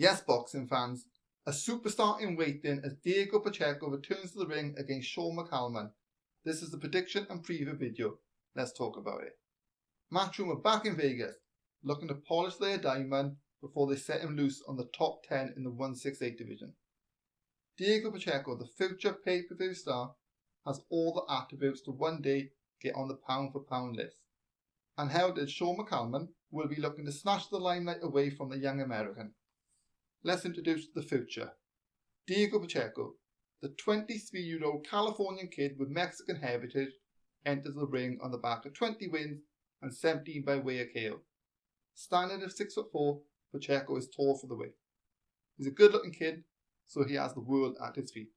Yes, boxing fans, a superstar in waiting as Diego Pacheco returns to the ring against Shawn McCalman. This is the prediction and preview video. Let's talk about it. Matchroom are back in Vegas, looking to polish their diamond before they set him loose on the top 10 in the 168 division. Diego Pacheco, the future pay-per-view star, has all the attributes to one day get on the pound-for-pound list. And heralded Shawn McCalman will be looking to snatch the limelight away from the young American. Let's introduce the future. Diego Pacheco, the 23-year-old Californian kid with Mexican heritage, enters the ring on the back of 20 wins and 17 by way of KO. Standing at 6'4", Pacheco is tall for the weight. He's a good-looking kid, so he has the world at his feet.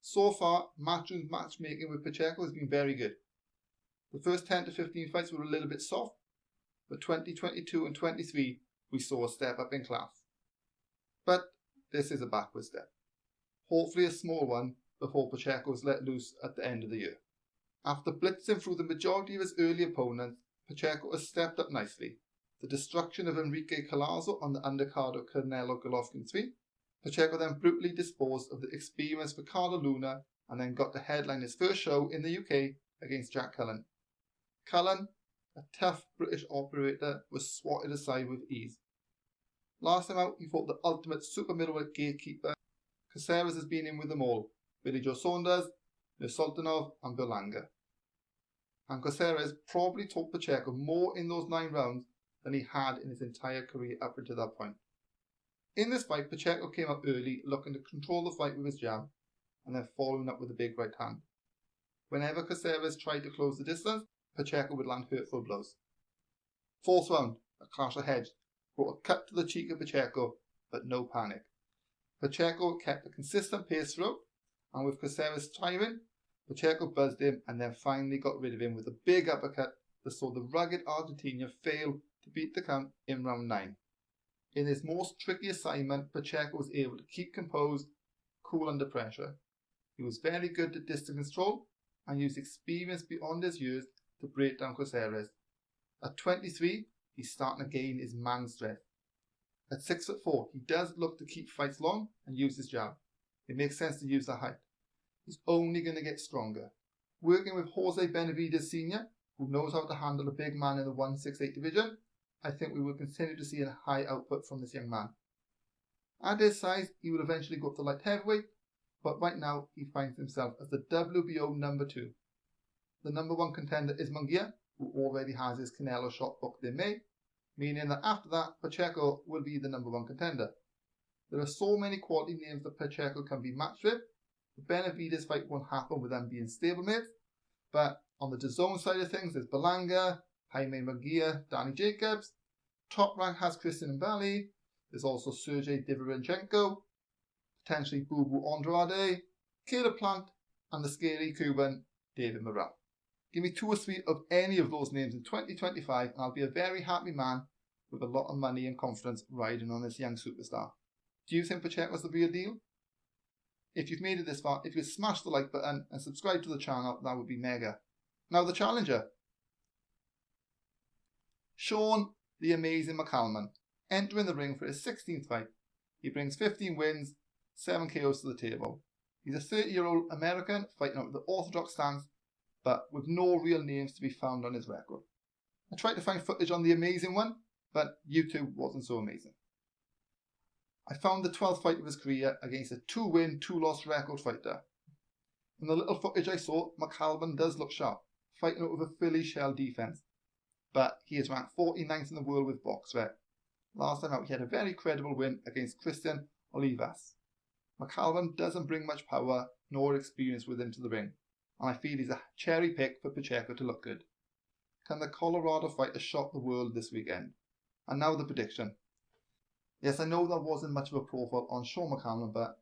So far, Matchroom's matchmaking with Pacheco has been very good. The first 10 to 15 fights were a little bit soft, but 2022 and 23 we saw a step up in class. But this is a backward step. Hopefully a small one before Pacheco is let loose at the end of the year. After blitzing through the majority of his early opponents, Pacheco has stepped up nicely. The destruction of Enrique Collazo on the undercard of Canelo Golovkin 3, Pacheco then brutally disposed of the experienced Ricardo Luna and then got to headline his first show in the UK against Jack Cullen. Cullen, a tough British operator, was swatted aside with ease. Last time out, he fought the ultimate super middleweight gatekeeper. Caceres has been in with them all, Billy Joe Saunders, Nursultanov and Berlanga. And Caceres probably taught Pacheco more in those 9 rounds than he had in his entire career up until that point. In this fight, Pacheco came up early, looking to control the fight with his jab, and then following up with a big right hand. Whenever Caceres tried to close the distance, Pacheco would land hurtful blows. 4th round, a clash of heads, brought a cut to the cheek of Pacheco, but no panic. Pacheco kept a consistent pace throughout, and with Caceres tiring, Pacheco buzzed him and then finally got rid of him with a big uppercut that saw the rugged Argentinian fail to beat the count in round 9. In his most tricky assignment, Pacheco was able to keep composed, cool under pressure. He was very good at distance control and used experience beyond his years to break down Caceres. At 23, he's starting to gain his man strength. At 6'4", he does look to keep fights long and use his jab. It makes sense to use the height. He's only going to get stronger. Working with Jose Benavidez Sr., who knows how to handle a big man in the 168 division, I think we will continue to see a high output from this young man. At his size, he will eventually go up to light heavyweight, but right now he finds himself as the WBO number 2. The number 1 contender is Munguia, who already has his Canelo shot booked in May, meaning that after that, Pacheco will be the number 1 contender. There are so many quality names that Pacheco can be matched with. The Benavidez fight won't happen with them being stablemates, but on the Dazn side of things, there's Berlanga, Jaime Munguia, Danny Jacobs. Top rank has Christian Mbali. There's also Sergey Divarenchenko, potentially Bubu Andrade, Caleb Plant, and the scary Cuban David Morrell. Give me 2 or 3 of any of those names in 2025 and I'll be a very happy man with a lot of money and confidence riding on this young superstar. Do you think Pacheco's the real deal? If you've made it this far, if you smash the like button and subscribe to the channel, that would be mega. Now the challenger. Shawn The Amazing McCalman, entering the ring for his 16th fight. He brings 15 wins, 7 KOs to the table. He's a 30-year-old American fighting out of the orthodox stance, but with no real names to be found on his record. I tried to find footage on The Amazing one, but YouTube wasn't so amazing. I found the 12th fight of his career against a 2-win, 2-loss record fighter. In the little footage I saw, McCalman does look sharp, fighting out with a Philly shell defense, but he is ranked 49th in the world with BoxRec. Last time out he had a very credible win against Christian Olivas. McCalman doesn't bring much power nor experience with him to the ring, and I feel he's a cherry pick for Pacheco to look good. Can the Colorado fighter shock the world this weekend? And now the prediction. Yes, I know there wasn't much of a profile on Shawn McCalman, but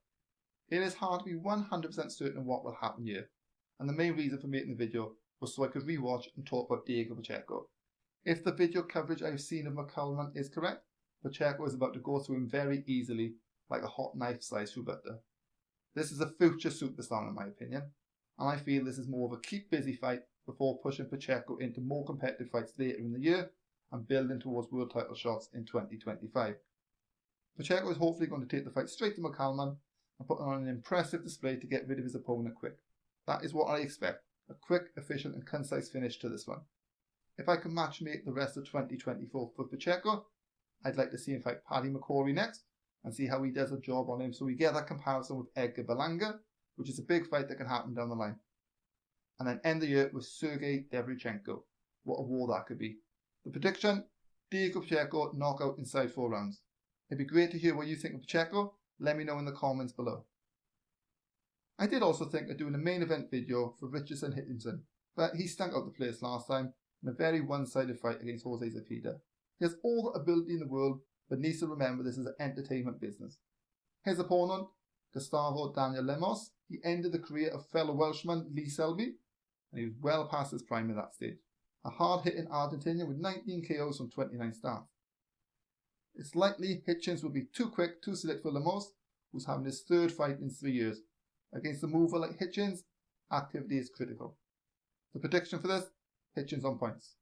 it is hard to be 100% certain what will happen here, and the main reason for making the video was so I could rewatch and talk about Diego Pacheco. If the video coverage I've seen of McCalman is correct, Pacheco is about to go through him very easily, like a hot knife sliced through butter. This is a future superstar in my opinion, and I feel this is more of a keep busy fight before pushing Pacheco into more competitive fights later in the year and building towards world title shots in 2025. Pacheco is hopefully going to take the fight straight to McCalman and put on an impressive display to get rid of his opponent quick. That is what I expect, a quick, efficient and concise finish to this one. If I can matchmake the rest of 2024 for Pacheco, I'd like to see him fight Paddy McCrory next and see how he does a job on him so we get that comparison with Edgar Berlanga, which is a big fight that can happen down the line. And then end the year with Sergey Derevyanchenko. What a war that could be. The prediction, Diego Pacheco knockout inside 4 rounds. It'd be great to hear what you think of Pacheco. Let me know in the comments below. I did also think of doing a main event video for Richardson Hittington, but he stunk out the place last time in a very one-sided fight against Jose Zepeda. He has all the ability in the world, but needs to remember this is an entertainment business. His opponent, Gustavo Daniel Lemos, he ended the career of fellow Welshman Lee Selby, and he was well past his prime at that stage. A hard-hitting Argentinian with 19 KOs from 29 starts. It's likely Hitchens will be too quick, too slick for Lemos, who's having his 3rd fight in 3 years. Against a mover like Hitchens, activity is critical. The prediction for this, Hitchens on points.